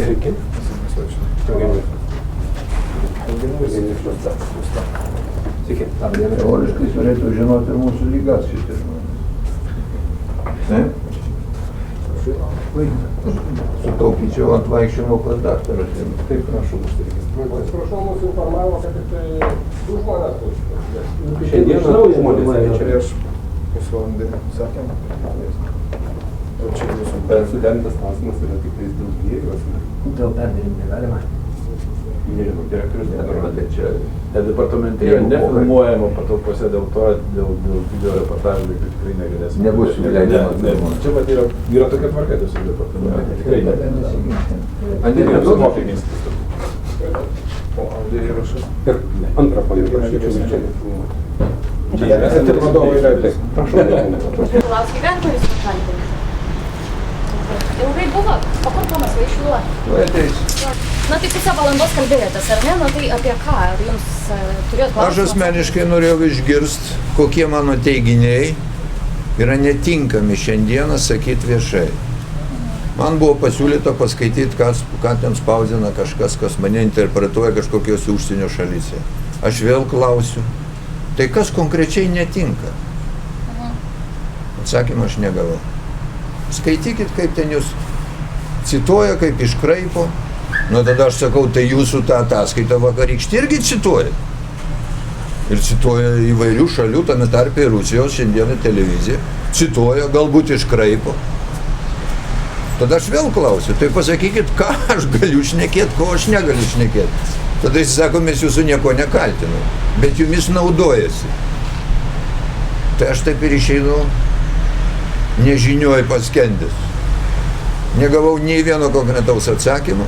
Sveiki. Teoriškai turėtų žinoti ir mūsų lygas šitie žmonės. Ne? Sutaupyčiau ant vaikščiojimo pas daktarą. Taip, prašau, užsiregistruoti. Atsiprašau, mūsų informavo, kad tik tai 2 žmonės klausytos. Šiandieną žmonės Prieš pusvalandį sakėm. Bet suderintas klausimas yra tik tais dėl dviejų asmenų. Dėl perdėrimų negalima. Nežinau, direktorius Tai čia Departamente yra nefilmuojama patalpose, dėl to, dėl video reportažų tikrai negalės. Nebus įleidžiama. Čia vat yra tokia tvarka tiesiog departamente. Tikrai ne. Andrėjus Su mokiniais. O audio įrašas. Ir antrą ponį prašyčiau čia nefilmuoti. Čia esate ir vadovai yra. Prašau. Paulauskai, galima jūs pakalbinti? Ilgai buvo? O kur Tomas Vaišvila? tu ateisi. Na tai pusę valandos kalbėjotės, ar ne? Na tai apie ką? Ar jums turėjot klausimą? Aš asmeniškai norėjau išgirsti, kokie mano teiginiai yra netinkami šiandieną sakyti viešai. Man buvo pasiūlyta paskaityti, ką ten spausdina kažkas, kas mane interpretuoja kažkokiose užsienio šalyse. Aš vėl klausiu, tai kas konkrečiai netinka? Atsakymą aš negavau. Skaitykit, kaip ten jūs cituoja, kaip iškraipo. Nu tada aš sakau, tai jūsų tą ataskaitą vakarykštį irgi cituoja. Ir cituoja įvairių šalių, tame tarpe ir Rusijos šiandieną televizija. Cituoja, galbūt iškraipo. Tada aš vėl klausiu, tai pasakykit, ką aš galiu šnekėti, ko aš negaliu šnekėti. Tada jis sako, mes jūsų nieko nekaltinu, bet jumis naudojasi. Tai aš taip ir išeinu nežinioj paskendęs. Negavau nei vieno konkretaus atsakymo.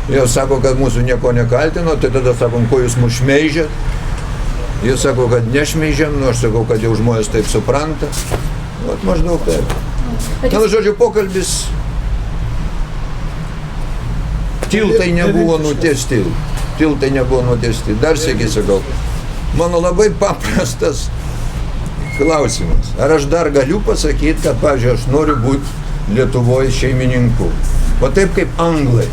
Jie sako, kad mūsų nieko nekaltino, tai tada sakom, ko jūs mus šmeižėt. Jie sako, kad nešmeižėm, nu aš sakau, kad jau žmonės taip supranta. Vat maždaug taip. Na, žodžiu, pokalbis. Tiltai nebuvo nutiesti. Tiltai nebuvo nutiesti. Dar sėki sakau, mano labai paprastas klausimas. Ar aš dar galiu pasakyti, kad, pavyzdžiui, aš noriu būti Lietuvoje šeimininku. O taip kaip anglai.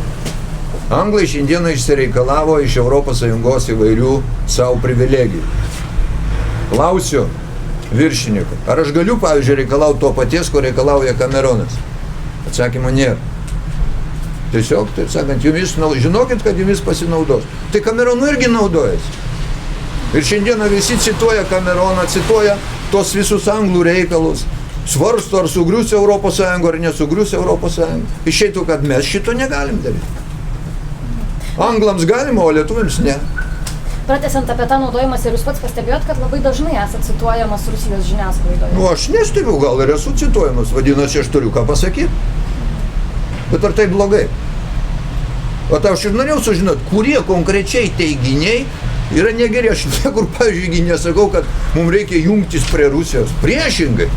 Anglai šiandieną išsireikalavo iš ES įvairių savo privilegijų. Klausiu viršininką, ar aš galiu, pavyzdžiui, reikalauti to paties, ko reikalauja Cameronas? Atsakymo nėra. Tiesiog, taip sakant, žinokit, kad jumis pasinaudos. Tai Cameronu irgi naudojasi. Ir šiandieną visi cituoja Cameroną, cituoja tos visus anglų reikalus. Svarsto, ar sugrius ES, ar nesugrius ES. Išeitų, kad mes šito negalim daryti. Anglams galima, o lietuviams ne. Pratęsiant apie tą naudojimas, ir jūs pats pastebėjot, kad labai dažnai esat cituojamas Rusijos žiniasklaidoje. Nu, aš nestebiu, gal ir esu cituojamas, vadinasi, aš turiu ką pasakyti. Bet ar tai blogai? O aš ir norėjau sužinoti, kurie konkrečiai teiginiai yra negeri. Aš niekur, pavyzdžiui, nesakau, kad mums reikia jungtis prie Rusijos. Priešingai.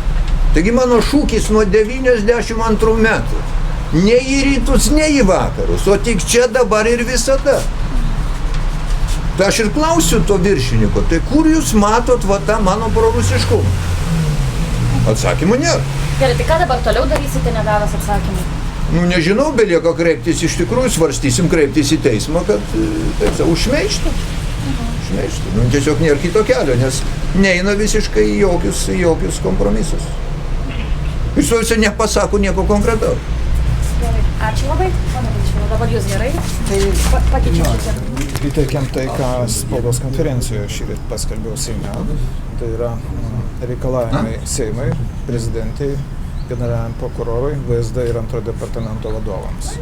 Taigi mano šūkis nuo 92 metų. Ne į rytus, ne į vakarus, o tik čia, dabar ir visada. Tai aš ir klausiu to viršininko, tai kur jūs matot va tą mano prorusiškumą? Atsakymų nėra. Gerai, tai ką dabar toliau darysite, negavęs atsakymų? Nu, nežinau, belieka kreiptis, iš tikrųjų svarstysim kreiptis į teismą, kad, taip sakau, užšmeižtų. Užšmeižtų. Nu, tiesiog nėra kito kelio, nes neina visiškai į jokius kompromisus. Ir su visai nepasako nieko konkretaus. Gerai, ačiū labai. Pana Vaišvila, dabar jūs gerai? Tai pakeičiau šiek tiek. Įteikiam tai, ką spaudos konferencijoje šįryt paskelbiau Seime. Tai yra reikalavimai Seimai, prezidentai, generaliniam prokurorui, VSD ir antro departamento vadovams.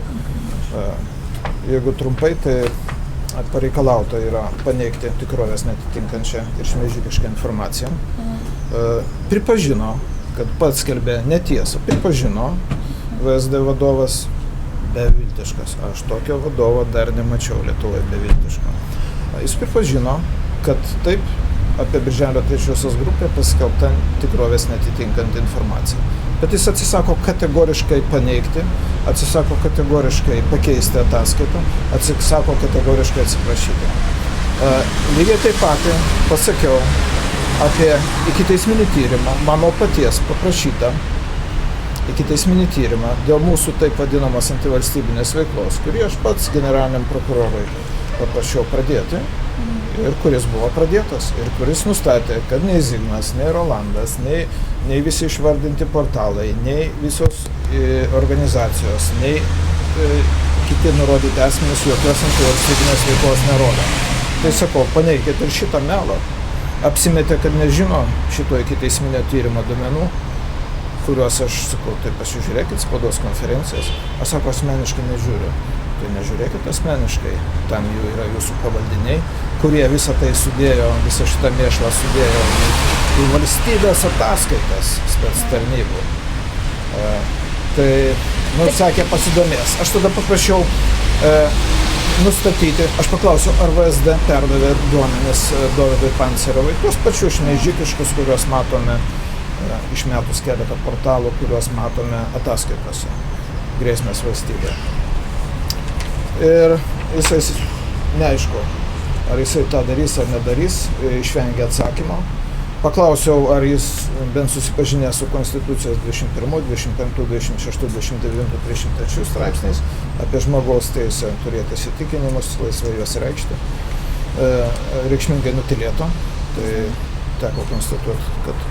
Jeigu trumpai, tai pareikalauta yra paneigti tikrovės netitinkančią ir šmeižykišką informaciją. Pripažino, kad pats skelbė netiesą. Pripažino VSD vadovas beviltiškas. Aš tokio vadovo dar nemačiau Lietuvoje beviltiško. Jis pripažino, kad taip apie Birželio 3 grupę paskelbta tikrovės netitinkant informaciją. Bet jis atsisako kategoriškai paneigti, atsisako kategoriškai pakeisti ataskaitą, atsisako kategoriškai atsiprašyti. Lygiai taip pat pasakiau apie ikiteisminį tyrimą, mano paties paprašytą ikiteisminį tyrimą dėl mūsų taip vadinamos antivalstybinės veiklos, kurį aš pats generaliniam prokurorui paprašiau pradėti ir kuris buvo pradėtas ir kuris nustatė, kad nei Zigmas, nei Rolandas, nei visi išvardinti portalai, nei visos organizacijos, nei kiti nurodyti asmenys jokios antivalstybinės veiklos nerodo. Tai sakau, paneikit ir šitą melą. Apsimetė, kad nežino šito ikiteisminio tyrimo duomenų, kuriuos aš sakau, tai pasižiūrėkit spaudos konferencijas. Aš sako, asmeniškai nežiūriu. Tai nežiūrėkit asmeniškai. Tam jų yra jūsų pavaldiniai, kurie visą tai sudėjo, visą šitą mėšlą sudėjo į valstybės ataskaitas spec tarnybų. Tai, sakė, pasidomės. Aš tada paprašiau nustatyti, aš paklausiau, ar VSD perdavė duomenis Dovydui Pancerovui, tuos pačius šmeižikiškus, kuriuos matome, išmetus keletą portalų, kuriuos matome ataskaitose, grėsmės valstybė. Ir jisai, neaišku, ar jisai tą darys ar nedarys, išvengė atsakymo. Paklausiau, ar jis bent susipažinęs su Konstitucijos 21, 25, 26, 29, 33 straipsniais apie žmogaus teisę turėti įsitikinimus, laisvai juos reikšti. Reikšmingai nutilėto, tai teko konstatuoti, kad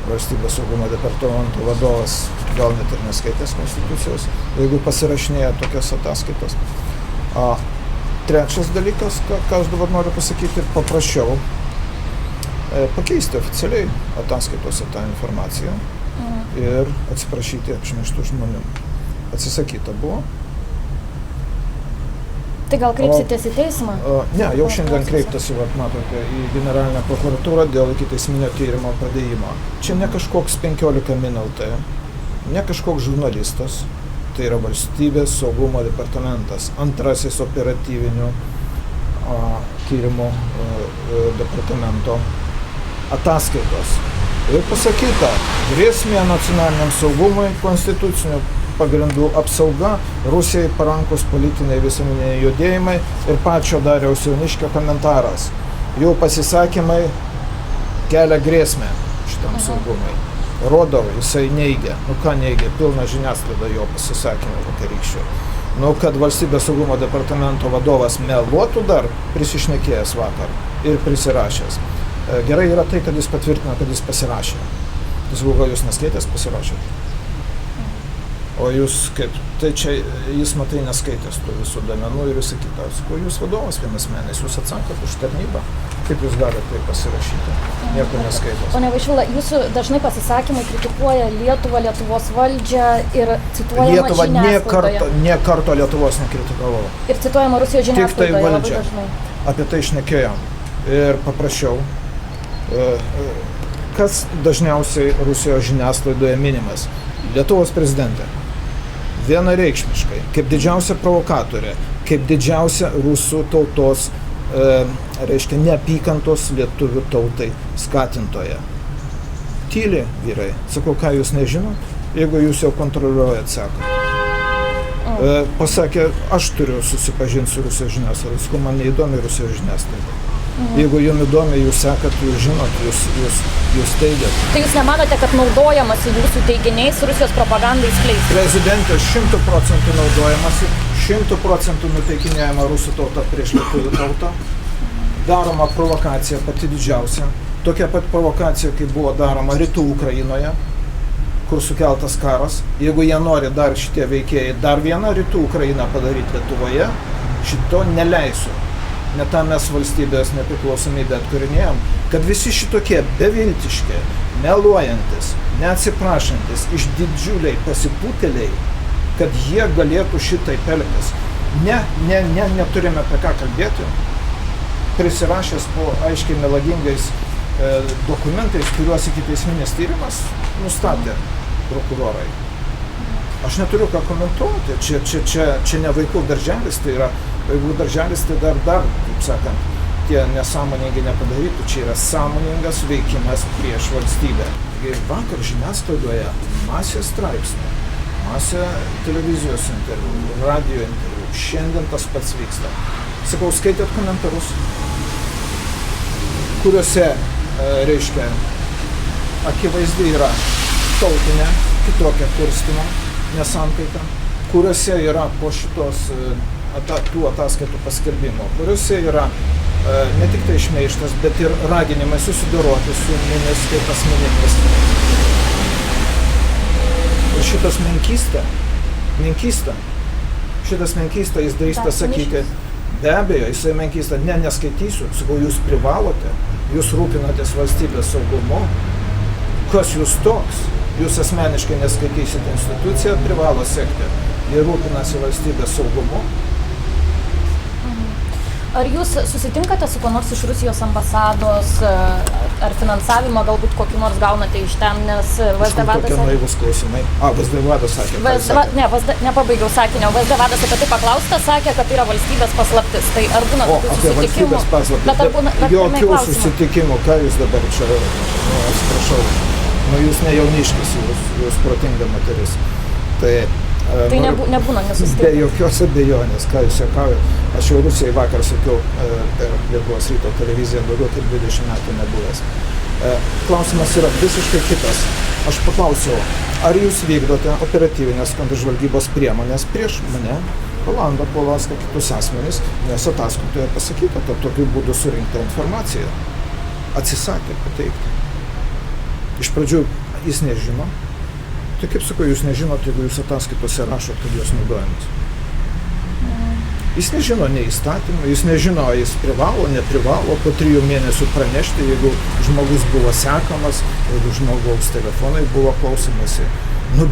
Valstybės saugumo departamento vadovas gal net ir neskaitęs Konstitucijos, jeigu pasirašinėja tokias ataskaitas. Trečias dalykas, ką aš dabar noriu pasakyti, paprašiau pakeisti oficialiai ataskaitose tą informaciją ir atsiprašyti apšmeižtų žmonių. Atsisakyta buvo. Tai gal kreipsitės į teismą? Ne, jau šiandien kreiptasi, matote, į generalinę prokuratūrą dėl ikiteisminio tyrimo pradėjimo. Čia ne kažkoks 15 min LT, ne kažkoks žurnalistas, tai yra Valstybės saugumo departamentas, antrasis operatyvinių tyrimų departamento ataskaitos. Ir pasakyta, grėsmė nacionaliniam saugumui, konstitucinių pagrindų apsauga, Rusijai parankus politiniai visuomeniniai judėjimai ir pačio Dariaus Jauniškio komentaras. Jų pasisakymai kelia grėsmę šitam saugumui. Rodau, jisai neigia. Ką neigia? Pilna žiniasklaida jo pasisakymų vakarykščių. Kad Valstybės saugumo departamento vadovas meluotų dar, prisišnekėjęs vakar ir prisirašęs. Gerai yra tai, kad jis patvirtina, kad jis pasirašė. Jis gal jūs neskaitęs pasirašėt? O jūs kaip? Tai čia jis matai neskaitęs tų visų duomenų ir visą kitą. Jūs vadovas vienas mėnesį, jūs atsakot už tarnybą. Kaip jūs galite tai pasirašyti? Nieko neskaitęs. Pone Vaišvila, jūsų dažnai pasisakymai kritikuoja Lietuvą, Lietuvos valdžią ir cituojama žiniasklaidoje. Nė karto Lietuvos nekritikavau. Ir cituojama Rusijos žiniasklaidoje. Tik tai valdžia. Apie tai šnekėjom. Ir paprašiau, kas dažniausiai Rusijos žiniasklaidoje minimas. Lietuvos prezidentė. Vienareikšmiškai, kaip didžiausia provokatorė, kaip didžiausia rusų tautos, neapykantos lietuvių tautai skatintoja. Tyli vyrai. Sakau, ką jūs nežinot? Jeigu jūs jau kontroliuojat, sako. Pasakė, aš turiu susipažinti su Rusijos žiniasklaida. Sakau, man neįdomi Rusijos žiniasklaida. Jeigu jums įdomi, jūs sekat, jūs žinot, jūs teigiat. Tai jūs nemanote, kad naudojamasi jūsų teiginiais Rusijos propagandai skleisti? Prezidentė 100% naudojamasi, 100% nuteikinėjama rusų tauta prieš lietuvių tautą. Daroma provokacija pati didžiausia. Tokia pat provokacija, kaip buvo daroma rytų Ukrainoje, kur sukeltas karas. Jeigu jie nori dar šitie veikėjai dar vieną rytų Ukrainą padaryti Lietuvoje, šito neleisiu. Net tam mes valstybės nepriklausomybę atkūrinėjom, kad visi šitokie beviltiški, meluojantis, neatsiprašantis, iš didžiuliai pasipūtėliai, kad jie galėtų šitaip elgtis. Neturime apie ką kalbėti. Prisirašęs po aiškiai melagingais dokumentais, kuriuos ikiteisminis tyrimas nustatė prokurorai. Aš neturiu ką komentuoti. Čia ne vaikų darželis, tai yra vaikų darželis, tai dar, taip sakant, tie nesąmoningai nepadarytų. Čia yra sąmoningas veikimas prieš valstybę. Vakar žiniasklaidoje masė straipsnių, masė televizijos interviu, radio interviu. Šiandien tas pats vyksta. Sakau, skaitėt komentarus, kuriuose, akivaizdi yra tautinė kitokią kurstymą, nesantaiką, kuriuose yra po šitos tų ataskaitų paskelbimo, kuriuose yra ne tik tai šmeižtas, bet ir raginimai susidoroti su mumis kaip asmenimis. Ir šitas menkystą jis drįsta sakyti, be abejo, jisai menkystą, neskaitysiu, sakau, jūs privalote, jūs rūpinatės valstybės saugumu, kas jūs toks, jūs asmeniškai neskaitysit, institucija privalo sekti, jie rūpinasi valstybės saugumu. Ar jūs susitinkate su kuo nors iš Rusijos ambasados, ar finansavimą galbūt kokį nors gaunate iš ten, nes VSD vadas... Tokie naivūs klausimai. VSD vadas sakė. Nepabaigiau sakinio. VSD vadas apie tai paklaustas, sakė, kad tai yra valstybės paslaptis. Tai ar būna tokių susitikimų? Jokių susitikimų. Ką jūs dabar čia, atsiprašau, jūs ne jauniškis, jūs protinga moteris. Tai nebūna nesusitikimų. Be jokios abejonės, ką jūs juokaujat. Aš jau Rusijai vakar sakiau per Lietuvos ryto televiziją, daugiau kaip 20 metų nebuvęs. Klausimas yra visiškai kitas. Aš paklausiau, ar jūs vykdote operatyvinės kontržvalgybos priemonės prieš mane, Rolandą Paulauską, kitus asmenys, nes ataskaitoje pasakyta, kad tokiu būdu surinkta informacija. Atsisakė pateikti. Iš pradžių jis nežino. Tai kaip sakau, jūs nežinot, jeigu jūs ataskaitose rašot, kad jos naudojamas. Jis nežino nei įstatymų, jis nežino, jis privalo, neprivalo po 3 mėnesių pranešti, jeigu žmogus buvo sekamas, jeigu žmogaus telefonai buvo klausimasi.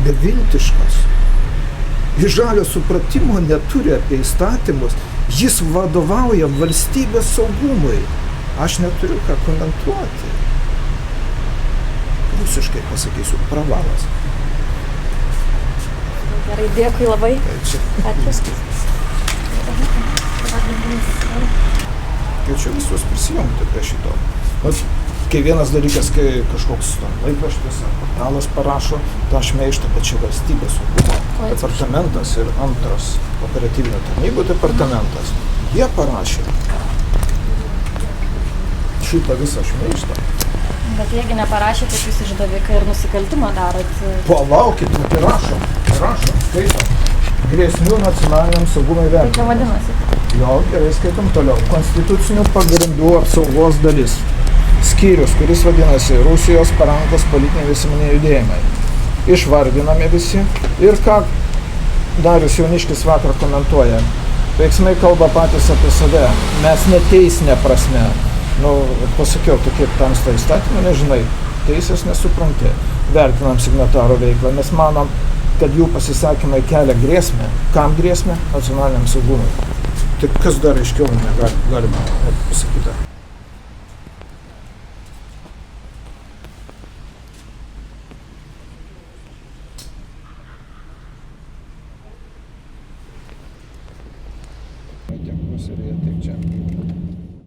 Beviltiškas. Jis žalio supratimo neturi apie įstatymus, jis vadovauja valstybės saugumui. Aš neturiu ką komentuoti. Rusiškai pasakysiu, pravalas. Gerai, dėkui labai. Ačiū. Kviečiu visus prisijungti prie šito. Kai vienas dalykas, kai kažkoks laikraštis ar portalas parašo tą šmeižtą, bet čia valstybės saugumo departamentas ir antras operatyvinio tarnybų departamentas, jie parašė šitą visą šmeižtą. Bet jiegi neparašė, kad jūs išdaviką ir nusikaltimą darot. Palaukit, tai rašom, skaitom. Grėsmių nacionaliniam saugumui vertinimas. Tai čia vadinasi? Jo, gerai, skaitom toliau. Konstitucinių pagrindų apsaugos dalis. Skyrius, kuris vadinasi Rusijos parankos politiniai visuomeniniai judėjimai. Išvardinami visi. Ir ką Darius Jauniškis vakar komentuoja. Veiksmai kalba patys apie save. Mes neteisinė prasme. Pasakiau, tu kaip tamsta įstatymą, nežinai. Teisės nesupranti. Vertinam signataro veiklą. Mes manom, kad jų pasisakymai kelia grėsmę. Kam grėsmę? Nacionaliniam saugumui. Tai kas dar aiškiau galima pasakyti? Tiek Rusija, tiek čia.